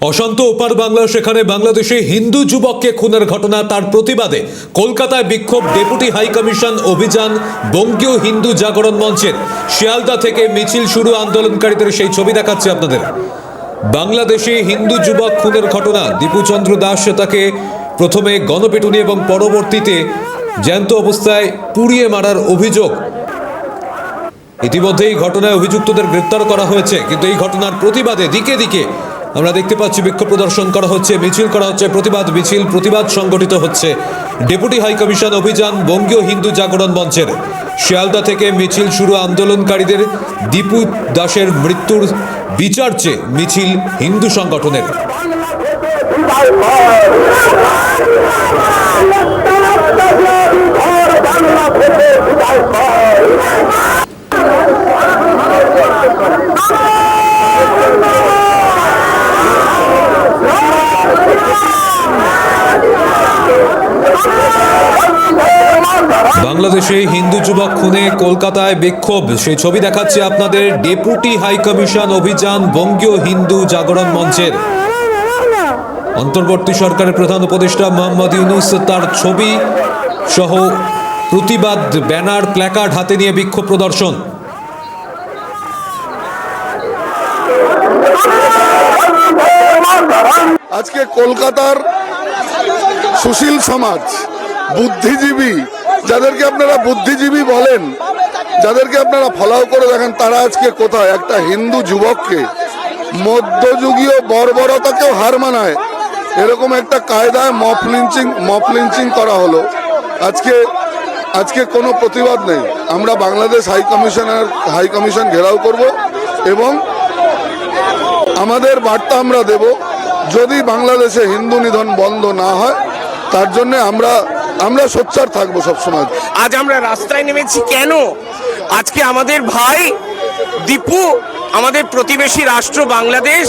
অশান্ত ওপার বাংলা, সেখানে বাংলাদেশে হিন্দু যুবককে খুনের ঘটনা, তার প্রতিবাদে কলকাতায় বিক্ষোভ। ডেপুটি হাই কমিশন অভিযান বঙ্গীয় হিন্দু জাগরণ মঞ্চের। শিয়ালদা থেকে মিছিল শুরু আন্দোলনকারীদের, সেই ছবি দেখাচ্ছে আপনাদের। বাংলাদেশে হিন্দু যুবক খুনের ঘটনা, দীপুচন্দ্র দাস, তাকে প্রথমে গণপিটুনি এবং পরবর্তীতে জ্যান্ত অবস্থায় পুড়িয়ে মারার অভিযোগ। ইতিমধ্যেই ঘটনায় অভিযুক্তদের গ্রেপ্তার করা হয়েছে, কিন্তু এই ঘটনার প্রতিবাদে দিকে দিকে আমরা দেখতে পাচ্ছি বিক্ষোভ প্রদর্শন করা হচ্ছে, মিছিল করা হচ্ছে, প্রতিবাদ মিছিল, প্রতিবাদ সংগঠিত হচ্ছে। ডেপুটি হাই কমিশন অভিযান বঙ্গীয় হিন্দু জাগরণ মঞ্চের। শিয়ালদা থেকে মিছিল শুরু আন্দোলনকারীদের। দীপু দাসের মৃত্যুর বিচার চেয়ে মিছিল হিন্দু সংগঠনের। বাংলাদেশে হিন্দু যুবক খুনে কলকাতায় বিক্ষোভ, সেই ছবি দেখাচ্ছে আপনাদের। ডেপুটি হাই কমিশন অভিযান বঙ্গীয় হিন্দু জাগরণ মঞ্চের। অন্তর্বর্তী সরকারের প্রধান উপদেষ্টা মোহাম্মদ ইউনূস তার ছবি সহ প্রতিবাদ ব্যানার, প্ল্যাকার্ড হাতে নিয়ে বিক্ষোভ প্রদর্শন। আজকে কলকাতার সুশীল সমাজ, বুদ্ধিজীবী, যাদেরকে আপনারা বুদ্ধিজীবী বলেন, যাদেরকে আপনারা ফলাও করে দেখেন, তারা আজকে কোথায়? একটা হিন্দু যুবককে মধ্যযুগীয় বর্বরতাকেও হার মানায় এরকম একটা কায়দায় মপ লিঞ্চিং করা হলো। আজকে কোনো প্রতিবাদ নেই। আমরা বাংলাদেশ হাই কমিশন ঘেরাও করব এবং আমাদের বার্তা আমরা দেব, যদি বাংলাদেশে হিন্দু নিধন বন্ধ না হয় তার জন্য আমরা সোচ্চার থাকবো সবসময়। আজ আমরা রাস্তায় নেমেছি কেন? আজকে আমাদের ভাই দীপু, আমাদের প্রতিবেশী রাষ্ট্র বাংলাদেশ,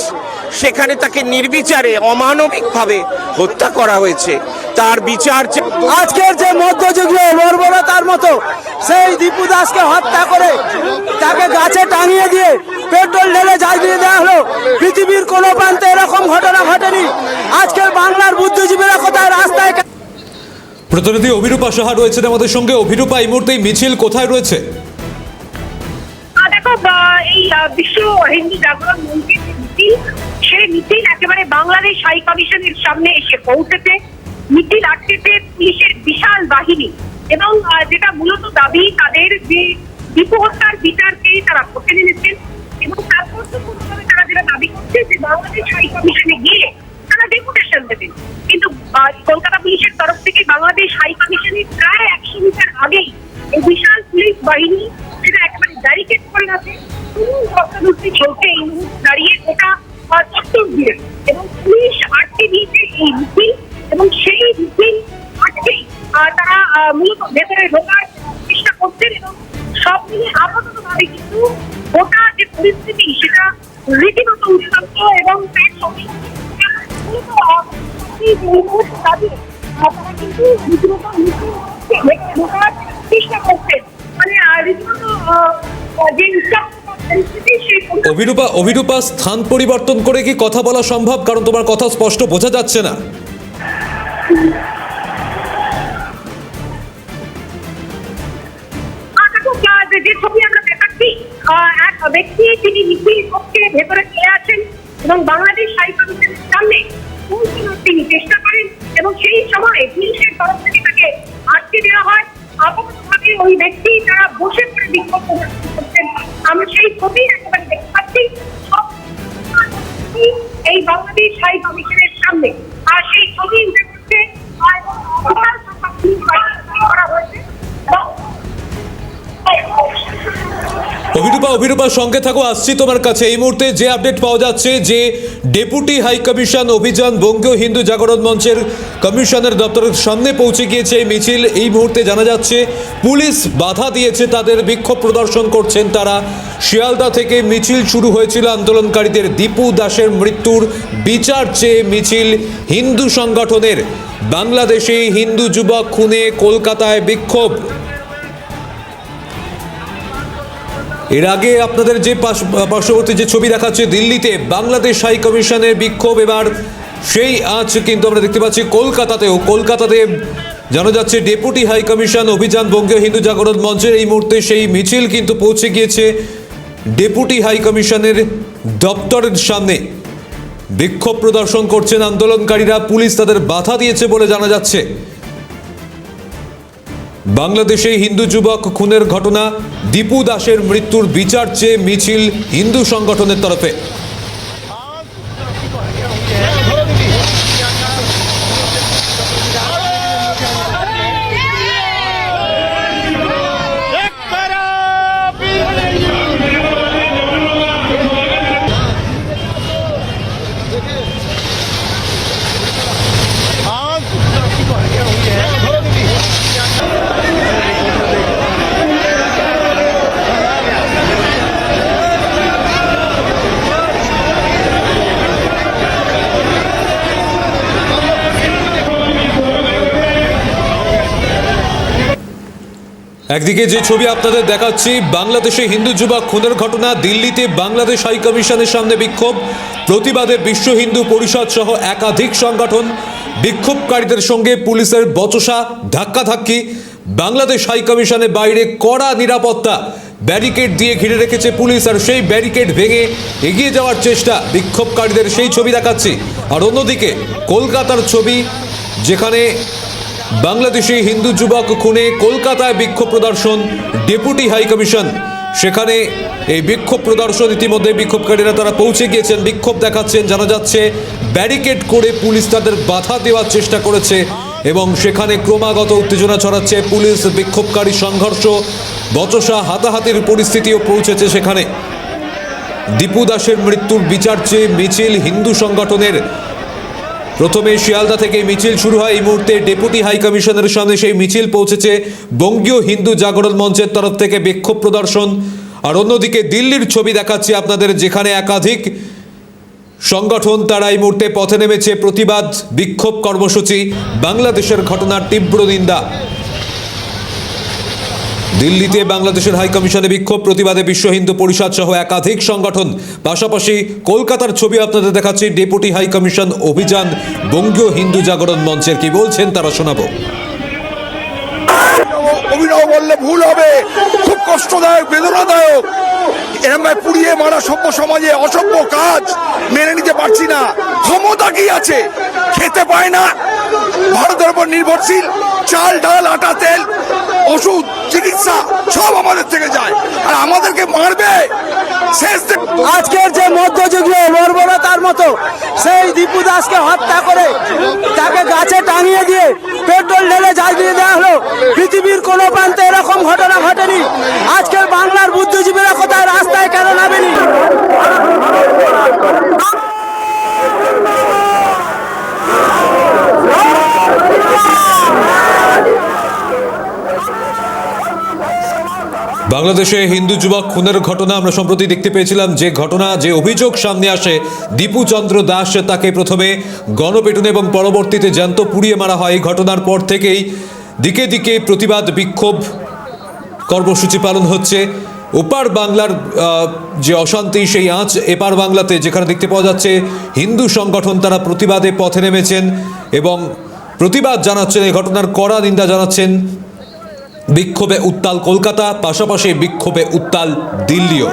সেখানে তাকে নির্বিচারে অমানবিকভাবে হত্যা করা হয়েছে। তার বিচার আজকের যে মধ্যযুগীয় বর্বরতার মতো সেই দীপু দাসকে হত্যা করে তাকে গাছে টাঙিয়ে দিয়ে পেট্রোল ঢেলে জ্বালিয়ে দেওয়া হলো। পৃথিবীর কোনো প্রান্তে এরকম ঘটনা ঘটেনি। আজকের বাংলার বুদ্ধিজীবীরা কোথায়? রাস্তায়। প্রতিনিধি অভিরূপা সাহা রয়েছেন আমাদের সঙ্গে। অভিরূপা, এই মুহূর্তে মিছিল কোথায় রয়েছে? দেখো, এই বিশ্ব হিন্দু জাগরণ মঞ্চের মিছিল, সেই মিছিল একেবারে বাংলাদেশ হাই কমিশনের সামনে এসে পৌঁছেছে। মিছিল আটকেছে পুলিশের বিশাল বাহিনী এবং যেটা মূলত দাবি, তাদের যে দীপু হত্যার বিচার চেয়ে তারা করতে নেমেছেন এবং তারপর তারা যেটা দাবি করছে যে বাংলাদেশ হাই কমিশনে গিয়ে তারা ডেপুটেশন দেবেন। কিন্তু কলকাতা পুলিশের তরফ থেকে বাংলাদেশ হাই কমিশনের প্রায় 100 মিটার আগেই এই বিশাল পুলিশ বাহিনী সেটা একেবারে ব্যারিকেড করে রাখে। ধস্তাধস্তি চলছে এই মুহূর্তে দাঁড়িয়ে গোটা চত্বর দিয়ে, এবং পুলিশ আটকে দিয়েছে এই মিছিল এবং সেই মিছিল আটকেই তারা মূলত ভেতরে ঢোকার চেষ্টা করছেন। এবং সব মিলে আপাতত ভাবে কিন্তু গোটা যে পরিস্থিতি সেটা রীতিমতো উত্তপ্ত এবং তার সঙ্গে তারা কিন্তু রীতিমতো ঢোকার চেষ্টা করছেন। মানে রীতিমতো যে অভিরূপা, স্থান পরিবর্তন করে কি কথা বলা সম্ভব? কারণ তোমার কথা স্পষ্ট বোঝা যাচ্ছে না। যে ছবি আমরা দেখাচ্ছি, এক ব্যক্তি তিনি মিছিল কক্ষে ভেতরে চলে আসেন এবং বাংলাদেশ হাই কমিশনের সামনে পৌঁছানোর তিনি চেষ্টা করেন এবং সেই সময় পুলিশের তরফ থেকে তাকে আটকে দেওয়া হয়। আপাততভাবে ওই ব্যক্তি তারা বসে পড়ে বিক্ষোভ প্রদর্শন করছেন। আমরা সেই ছবি একেবারে দেখতে পাচ্ছি এই বাংলাদেশ হাই কমিশনের সামনে, আর সেই ছবি উঠে করছে করা হয়েছে। অভিরূপার সঙ্গে থাকো, আসছি তোমার কাছে। এই মুহূর্তে যে আপডেট পাওয়া যাচ্ছে যে ডেপুটি হাই কমিশন অভিযান বঙ্গীয় হিন্দু জাগরণ মঞ্চের কমিশনের দপ্তরের সামনে পৌঁছে গিয়েছে এই মিছিল। এই মুহূর্তে জানা যাচ্ছে পুলিশ বাধা দিয়েছে, তাদের বিক্ষোভ প্রদর্শন করছেন তারা। শিয়ালদা থেকে মিছিল শুরু হয়েছিল আন্দোলনকারীদের। দীপু দাসের মৃত্যুর বিচার চেয়ে মিছিল হিন্দু সংগঠনের। বাংলাদেশে হিন্দু যুবক খুনে কলকাতায় বিক্ষোভ। এর আগে আপনাদের যে পার্শ্ববর্তী যে ছবি দেখাচ্ছে দিল্লিতে বাংলাদেশ হাই কমিশনের বিক্ষোভ, এবার সেই আজ কিন্তু আমরা দেখতে পাচ্ছি কলকাতাতে জানা যাচ্ছে ডেপুটি হাই কমিশন অভিযান বঙ্গীয় হিন্দু জাগরণ মঞ্চের এই মুহূর্তে সেই মিছিল কিন্তু পৌঁছে গিয়েছে ডেপুটি হাই কমিশনের দপ্তরের সামনে। বিক্ষোভ প্রদর্শন করছেন আন্দোলনকারীরা, পুলিশ তাদের বাধা দিয়েছে বলে জানা যাচ্ছে। বাংলাদেশে হিন্দু যুবক খুনের ঘটনা, দীপু দাসের মৃত্যুর বিচার চেয়ে মিছিল হিন্দু সংগঠনের তরফে। একদিকে যে ছবি আপনাদের দেখাচ্ছি, বাংলাদেশে হিন্দু যুবক খুনের ঘটনা, দিল্লিতে বাংলাদেশ হাই কমিশনের সামনে বিক্ষোভ, প্রতিবাদে বিশ্ব হিন্দু পরিষদ সহ একাধিক সংগঠন, বিক্ষোভকারীদের সঙ্গে পুলিশের বচসা ধাক্কাধাক্কি, বাংলাদেশ হাই কমিশনের বাইরে কড়া নিরাপত্তা, ব্যারিকেড দিয়ে ঘিরে রেখেছে পুলিশ, আর সেই ব্যারিকেড ভেঙে এগিয়ে যাওয়ার চেষ্টা বিক্ষোভকারীদের, সেই ছবি দেখাচ্ছি। আর অন্যদিকে কলকাতার ছবি, যেখানে বাংলাদেশি হিন্দু যুবক খুনে কলকাতায় বিক্ষোভ প্রদর্শন ডেপুটি হাই কমিশন, সেখানে এই বিক্ষোভ প্রদর্শন ইতিমধ্যে বিক্ষোভকারীরা তারা পৌঁছে গিয়েছেন, বিক্ষোভ দেখাচ্ছেন। জানা যাচ্ছে ব্যারিকেড করে পুলিশ তাদের বাধা দেওয়ার চেষ্টা করেছে এবং সেখানে ক্রমাগত উত্তেজনা ছড়াচ্ছে, পুলিশ বিক্ষোভকারী সংঘর্ষ, বচসা, হাতাহাতির পরিস্থিতিও পৌঁছেছে সেখানে। দীপু দাসের মৃত্যুর বিচার চেয়ে মিছিল হিন্দু সংগঠনের। প্রথমে শিয়ালদা থেকে মিছিল শুরু হয়, এই মুহূর্তে ডেপুটি হাই কমিশনের সামনে সেই মিছিল পৌঁছেছে বঙ্গীয় হিন্দু জাগরণ মঞ্চের তরফ থেকে বিক্ষোভ প্রদর্শন। আর অন্যদিকে দিল্লির ছবি দেখাচ্ছি আপনাদের, যেখানে একাধিক সংগঠন তারা এই মুহূর্তে পথে নেমেছে, প্রতিবাদ বিক্ষোভ কর্মসূচি, বাংলাদেশের ঘটনার তীব্র নিন্দা। দিল্লিতে বাংলাদেশের হাই কমিশনে বিক্ষোভ, প্রতিবাদে বিশ্ব হিন্দু পরিষদ সহ একাধিক সংগঠন। পাশাপাশি কলকাতার ছবি আপনাদের দেখাচ্ছি, ডেপুটি হাই কমিশন অভিযান বঙ্গীয় হিন্দু জাগরণ মঞ্চের। কি বলছেন তারা শোনাবো। অভিনব বললে ভুল হবে, খুব কষ্টদায়ক, বেদনাদায়ক। এরম পুড়িয়ে মারা সভ্য সমাজে অসভ্য কাজ মেনে নিতে পারছি না। ক্ষমতা কি আছে, খেতে পায় না, ভারতের উপর নির্ভরশীল, চাল ডাল আটা তেল ওষুধ চিকিৎসা সব আমাদের থেকে যায়, আর আমাদেরকে মারবে। আজকের যে মধ্যযুগীয় বর্বরতার মতো সেই দীপু দাসকে হত্যা করে তাকে গাছে টাঙিয়ে দিয়ে পেট্রোল ঢেলে জ্বালিয়ে দেওয়া হলো। পৃথিবীর কোনো প্রান্তে এরকম ঘটনা ঘটেনি। আজকের বাংলার বুদ্ধিজীবীরা কোথায় রাস্তায় কেন নামেনি? বাংলাদেশে হিন্দু যুবক খুনের ঘটনা আমরা সম্প্রতি দেখতে পেয়েছিলাম, যে ঘটনা, যে অভিযোগ সামনে আসে, দীপু চন্দ্র দাস, তাকে প্রথমে গণপিটুনি এবং পরবর্তীতে জ্যান্ত পুড়িয়ে মারা হয়। এই ঘটনার পর থেকেই দিকে দিকে প্রতিবাদ বিক্ষোভ কর্মসূচি পালন হচ্ছে। ওপার বাংলার যে অশান্তি, সেই আঁচ এপার বাংলাতে, যেখানে দেখতে পাওয়া যাচ্ছে হিন্দু সংগঠন তারা প্রতিবাদে পথে নেমেছেন এবং প্রতিবাদ জানাচ্ছেন, এই ঘটনার কড়া নিন্দা জানাচ্ছেন। বিক্ষোভে উত্তাল কলকাতা, পাশাপাশি বিক্ষোভে উত্তাল দিল্লিও।